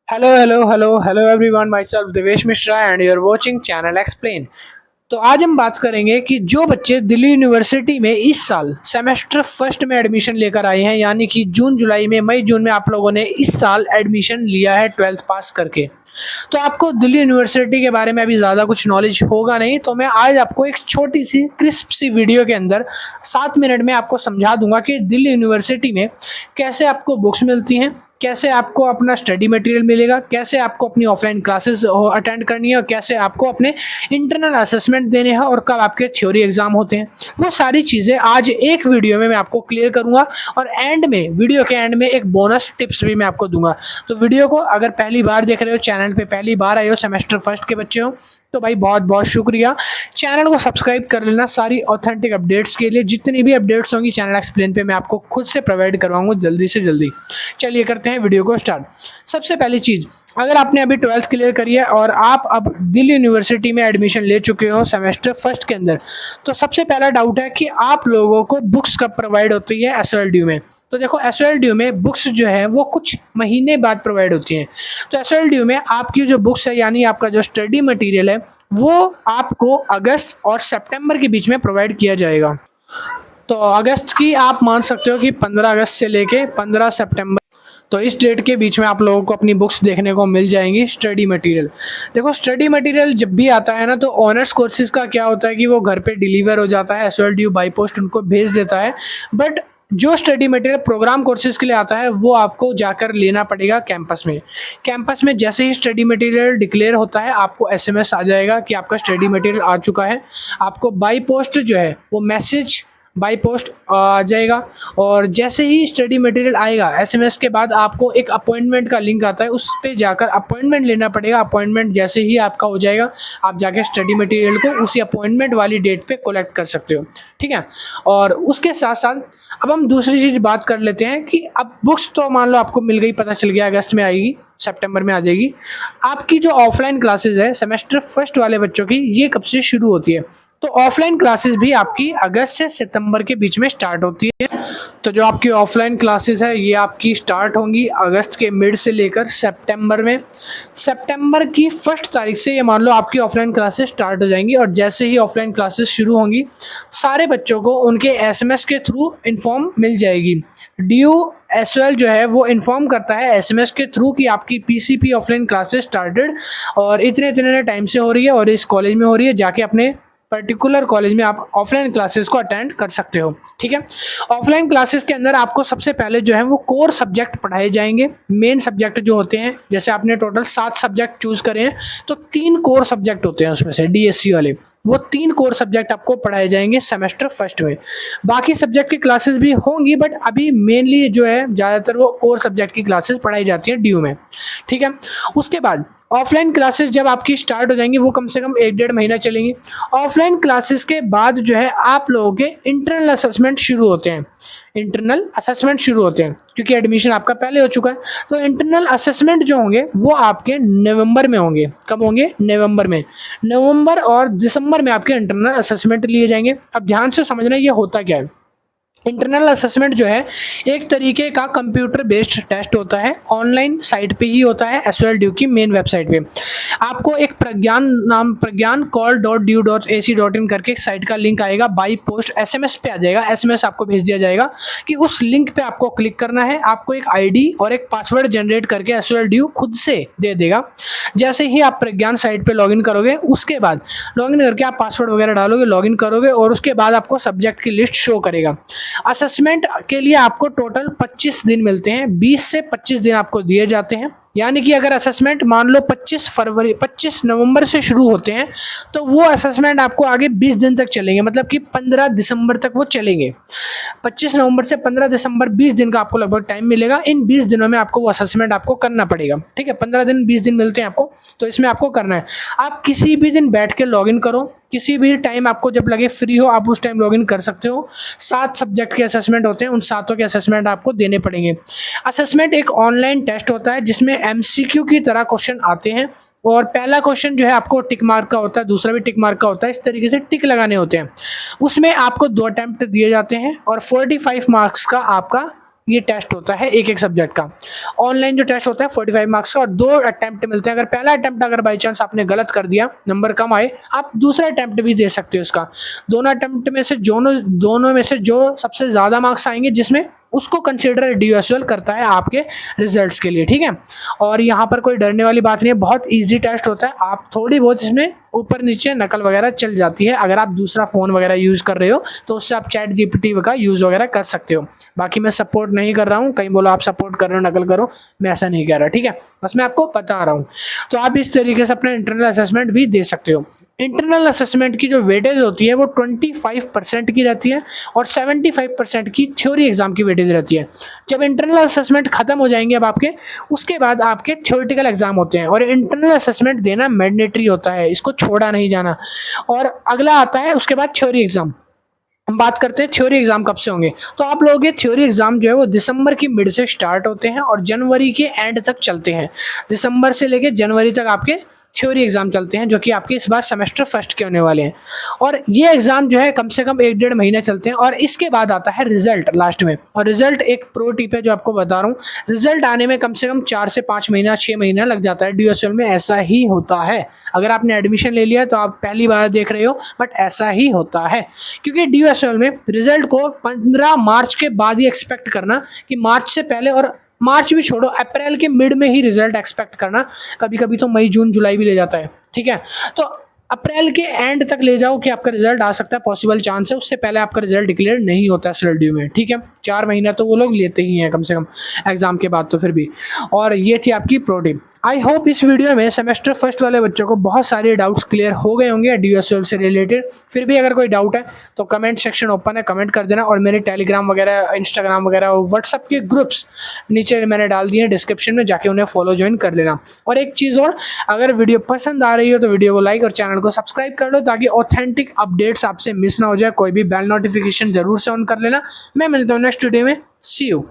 Hello everyone. Myself Devesh Mishra and you're watching Channel Explain. तो आज हम बात करेंगे कि जो बच्चे दिल्ली यूनिवर्सिटी में इस साल सेमेस्टर फर्स्ट में एडमिशन लेकर आए हैं, यानी कि जून जुलाई में मई जून में आप लोगों ने इस साल एडमिशन लिया है 12th पास करके, तो आपको दिल्ली यूनिवर्सिटी के बारे में अभी ज़्यादा कुछ नॉलेज होगा नहीं। तो मैं आज आपको एक छोटी सी क्रिस्प सी वीडियो के अंदर 7 मिनट में आपको समझा दूंगा कि दिल्ली यूनिवर्सिटी में कैसे आपको बुक्स मिलती हैं, कैसे आपको अपना स्टडी मटेरियल मिलेगा, कैसे आपको अपनी ऑफलाइन क्लासेस अटेंड करनी है और कैसे आपको अपने इंटरनल असेसमेंट देने हैं और कब आपके थ्योरी एग्जाम होते हैं। वो सारी चीज़ें आज एक वीडियो में मैं आपको क्लियर करूंगा और वीडियो के एंड में एक बोनस टिप्स भी मैं आपको दूंगा। तो वीडियो को अगर पहली बार देख रहे हो, चैनल पे पहली बार आए हो, सेमेस्टर फर्स्ट के बच्चे हो, तो भाई बहुत बहुत शुक्रिया। चैनल को सब्सक्राइब कर लेना सारी ऑथेंटिक अपडेट्स के लिए। जितनी भी अपडेट्स होंगी चैनल एक्सप्लेन पे मैं आपको खुद से प्रोवाइड करवाऊंगा जल्दी से जल्दी। चलिए करते हैं वीडियो को स्टार्ट। सबसे पहली चीज़, अगर आपने अभी 12th क्लियर करी है और आप अब दिल्ली यूनिवर्सिटी में एडमिशन ले चुके हो सेमेस्टर फर्स्ट के अंदर, तो सबसे पहला डाउट है कि आप लोगों को बुक्स कब प्रोवाइड होती है एसओएलडीयू में। तो देखो, एसओएलडीयू में बुक्स जो है वो कुछ महीने बाद प्रोवाइड होती हैं। तो एसओएलडीयू में आपकी जो बुक्स है, यानी आपका जो स्टडी मटेरियल है, वो आपको अगस्त और सितंबर के बीच में प्रोवाइड किया जाएगा। तो अगस्त की आप मान सकते हो कि 15 अगस्त से लेके 15 सितंबर, तो इस डेट के बीच में आप लोगों को अपनी बुक्स देखने को मिल जाएंगी स्टडी मटेरियल। देखो, स्टडी मटेरियल जब भी आता है ना, तो ऑनर्स कोर्सेज का क्या होता है कि वो घर पे डिलीवर हो जाता है, एसओएलडीयू बाई पोस्ट उनको भेज देता है। बट जो स्टडी मटेरियल प्रोग्राम कोर्सेज के लिए आता है वो आपको जाकर लेना पड़ेगा कैंपस में। कैंपस में जैसे ही स्टडी मटेरियल डिक्लेयर होता है, आपको एसएमएस आ जाएगा कि आपका स्टडी मटेरियल आ चुका है। आपको बाई पोस्ट जो है वो मैसेज बाई पोस्ट आ जाएगा, और जैसे ही स्टडी मटेरियल आएगा एसएमएस के बाद आपको एक अपॉइंटमेंट का लिंक आता है, उस पर जाकर अपॉइंटमेंट लेना पड़ेगा। अपॉइंटमेंट जैसे ही आपका हो जाएगा, आप जाकर स्टडी मटेरियल को उसी अपॉइंटमेंट वाली डेट पे कलेक्ट कर सकते हो, ठीक है। और उसके साथ साथ अब हम दूसरी चीज़ बात कर लेते हैं कि अब बुक्स तो मान लो आपको मिल गई, पता चल गया अगस्त में आएगी, सितंबर में आ जाएगी। आपकी जो ऑफलाइन क्लासेस है सेमेस्टर फर्स्ट वाले बच्चों की, ये कब से शुरू होती है? तो ऑफलाइन क्लासेस भी आपकी अगस्त से सितंबर के बीच में स्टार्ट होती है। तो जो आपकी ऑफलाइन क्लासेस है ये आपकी स्टार्ट होंगी अगस्त के मिड से लेकर सितंबर में। सितंबर की फर्स्ट तारीख से ये मान लो आपकी ऑफलाइन क्लासेस स्टार्ट हो जाएंगी, और जैसे ही ऑफलाइन क्लासेस शुरू होंगी सारे बच्चों को उनके एसएमएस के थ्रू इन्फॉर्म मिल जाएगी। ड्यू एसओएल जो है वो इन्फॉर्म करता है एसएमएस के थ्रू कि आपकी पीसीपी ऑफलाइन क्लासेस स्टार्टेड और इतने इतने टाइम से हो रही है और इस कॉलेज में हो रही है, जाके अपने पर्टिकुलर कॉलेज में आप ऑफलाइन क्लासेस को अटेंड कर सकते हो, ठीक है। ऑफलाइन क्लासेस के अंदर आपको सबसे पहले जो है वो कोर सब्जेक्ट पढ़ाए जाएंगे। मेन सब्जेक्ट जो होते हैं, जैसे आपने टोटल 7 सब्जेक्ट चूज करे हैं, तो 3 कोर सब्जेक्ट होते हैं उसमें से डीएससी वाले, वो 3 कोर सब्जेक्ट आपको पढ़ाए जाएंगे सेमेस्टर फर्स्ट में। बाकी सब्जेक्ट की क्लासेस भी होंगी, बट अभी मेनली जो है ज़्यादातर वो कोर सब्जेक्ट की क्लासेस पढ़ाई जाती हैं ड्यू में, ठीक है। उसके बाद ऑफलाइन क्लासेस जब आपकी स्टार्ट हो जाएंगी, वो कम से कम 1-1.5 महीना चलेंगी। ऑफलाइन क्लासेस के बाद जो है आप लोगों के इंटरनल असेसमेंट शुरू होते हैं। इंटरनल असेसमेंट शुरू होते हैं क्योंकि एडमिशन आपका पहले हो चुका है। तो इंटरनल असेसमेंट जो होंगे वो आपके नवंबर में होंगे। कब होंगे? नवंबर में। नवंबर और दिसंबर में आपके इंटरनल असेसमेंट लिए जाएंगे। अब ध्यान से समझना ये होता क्या है। इंटरनल असेसमेंट जो है एक तरीके का कंप्यूटर बेस्ड टेस्ट होता है, ऑनलाइन साइट पे ही होता है, एसओएलडीयू की मेन वेबसाइट पे। आपको एक प्रज्ञान.due.ac.in करके एक साइट का लिंक आएगा, बाई पोस्ट एसएमएस पे आ जाएगा। एसएमएस आपको भेज दिया जाएगा कि उस लिंक पे आपको क्लिक करना है। आपको एक आईडी और एक पासवर्ड जनरेट करके एसओएलडीयू खुद से दे देगा। जैसे ही आप प्रज्ञान साइट पे लॉगिन करोगे, उसके बाद लॉगिन करके आप पासवर्ड वगैरह डालोगे, लॉगिन करोगे, और उसके बाद आपको सब्जेक्ट की लिस्ट शो करेगा। असेसमेंट के लिए आपको टोटल 25 दिन मिलते हैं, 20 से 25 दिन आपको दिए जाते हैं। यानी कि अगर असेसमेंट मान लो 25 नवंबर से शुरू होते हैं, तो वो असेसमेंट आपको आगे 20 दिन तक चलेंगे, मतलब कि 15 दिसंबर तक वो चलेंगे। 25 नवंबर से 15 दिसंबर 20 दिन का आपको लगभग टाइम मिलेगा। इन 20 दिनों में आपको वो असेसमेंट आपको करना पड़ेगा, ठीक है। 15 दिन 20 दिन मिलते हैं आपको, तो इसमें आपको करना है। आप किसी भी दिन बैठ के लॉगिन करो, किसी भी टाइम आपको जब लगे फ्री हो, आप उस टाइम लॉगिन कर सकते हो। 7 सब्जेक्ट के असेसमेंट होते हैं, उन 7 के असेसमेंट आपको देने पड़ेंगे। असेसमेंट एक ऑनलाइन टेस्ट होता है जिसमें एमसीक्यू की तरह क्वेश्चन आते हैं, और पहला क्वेश्चन जो है आपको टिक मार्क का होता है, दूसरा भी टिक मार्क का होता है। इस तरीके से टिक लगाने होते हैं। उसमें आपको 2 अटेम्प्ट दिए जाते हैं और 45 मार्क्स का आपका ये टेस्ट होता है एक एक सब्जेक्ट का। ऑनलाइन जो टेस्ट होता है 45 मार्क्स का और 2 अटेम्प्ट मिलते हैं। अगर पहला अटेम्प्ट अगर बाई चांस आपने गलत कर दिया, नंबर कम आए, आप दूसरा अटेम्प्ट भी दे सकते हो उसका। दोनों अटेम्प्ट में से दोनों में से जो सबसे ज़्यादा मार्क्स आएंगे जिसमें, उसको कंसिडर ड्यूएसएल करता है आपके रिजल्ट्स के लिए, ठीक है। और यहाँ पर कोई डरने वाली बात नहीं है, बहुत इजी टेस्ट होता है। आप थोड़ी बहुत इसमें ऊपर नीचे नकल वगैरह चल जाती है, अगर आप दूसरा फ़ोन वगैरह यूज़ कर रहे हो तो उससे आप चैट जीपीटी का यूज़ वगैरह कर सकते हो। बाकी मैं सपोर्ट नहीं कर रहा हूँ, कहीं बोलो आप सपोर्ट कर रहे हो नकल करो, मैं ऐसा नहीं कह रहा, ठीक है, बस मैं आपको बता रहा हूँ। तो आप इस तरीके से अपना इंटरनल असेसमेंट भी दे सकते हो। इंटरनल असेसमेंट की जो वेटेज होती है वो 25% की रहती है और 75% की थ्योरी एग्जाम की वेटेज रहती है। जब इंटरनल असेसमेंट खत्म हो जाएंगे अब आपके, उसके बाद आपके थ्योरेटिकल एग्जाम होते हैं और इंटरनल असेसमेंट देना मैंडेटरी होता है, इसको छोड़ा नहीं जाना। और अगला आता है उसके बाद थ्योरी एग्जाम। हम बात करते हैं थ्योरी एग्जाम कब से होंगे। तो आप लोगों के थ्योरी एग्जाम जो है वो दिसंबर की मिड से स्टार्ट होते हैं और जनवरी के एंड तक चलते हैं। दिसंबर से लेके जनवरी तक आपके थ्योरी एग्जाम चलते हैं, जो कि आपके इस बार सेमेस्टर फर्स्ट के होने वाले हैं। और ये एग्जाम जो है कम से कम 1-1.5 महीने चलते हैं और इसके बाद आता है रिजल्ट लास्ट में। और रिजल्ट एक प्रो टिप है जो आपको बता रहा हूँ, रिजल्ट आने में कम से कम 4 से 5 महीना 6 महीना लग जाता है। ड्यूएसएल में ऐसा ही होता है। अगर आपने एडमिशन ले लिया तो आप पहली बार देख रहे हो, बट ऐसा ही होता है, क्योंकि ड्यूएसएल में रिजल्ट को 15 मार्च के बाद ही एक्सपेक्ट करना कि मार्च से पहले, और मार्च भी छोड़ो, अप्रैल के मिड में ही रिजल्ट एक्सपेक्ट करना। कभी कभी तो मई जून जुलाई भी ले जाता है, ठीक है। तो अप्रैल के एंड तक ले जाओ कि आपका रिजल्ट आ सकता है, पॉसिबल चांस है। उससे पहले आपका रिजल्ट डिक्लेयर नहीं होता है शेड्यूल में, ठीक है। 4 महीना तो वो लोग लेते ही हैं कम से कम एग्जाम के बाद तो फिर भी। और ये थी आपकी प्रो टिप। आई होप इस वीडियो में सेमेस्टर फर्स्ट वाले बच्चों को बहुत सारे डाउट्स क्लियर हो गए होंगे ड्यूएसएल से रिलेटेड। फिर भी अगर कोई डाउट है तो कमेंट सेक्शन ओपन है, कमेंट कर देना। और मेरे टेलीग्राम वगैरह, इंस्टाग्राम वगैरह, व्हाट्सअप के ग्रुप्स नीचे मैंने डाल दिए हैं डिस्क्रिप्शन में, जाके उन्हें फॉलो ज्वाइन कर लेना। और एक चीज़ और, अगर वीडियो पसंद आ रही हो तो वीडियो को लाइक और चैनल को सब्सक्राइब कर लो, ताकि ऑथेंटिक अपडेट्स आपसे मिस ना हो जाए। कोई भी बेल नोटिफिकेशन जरूर से ऑन कर लेना। मैं मिलता हूँ नेक्स्ट वीडियो में। सी यू।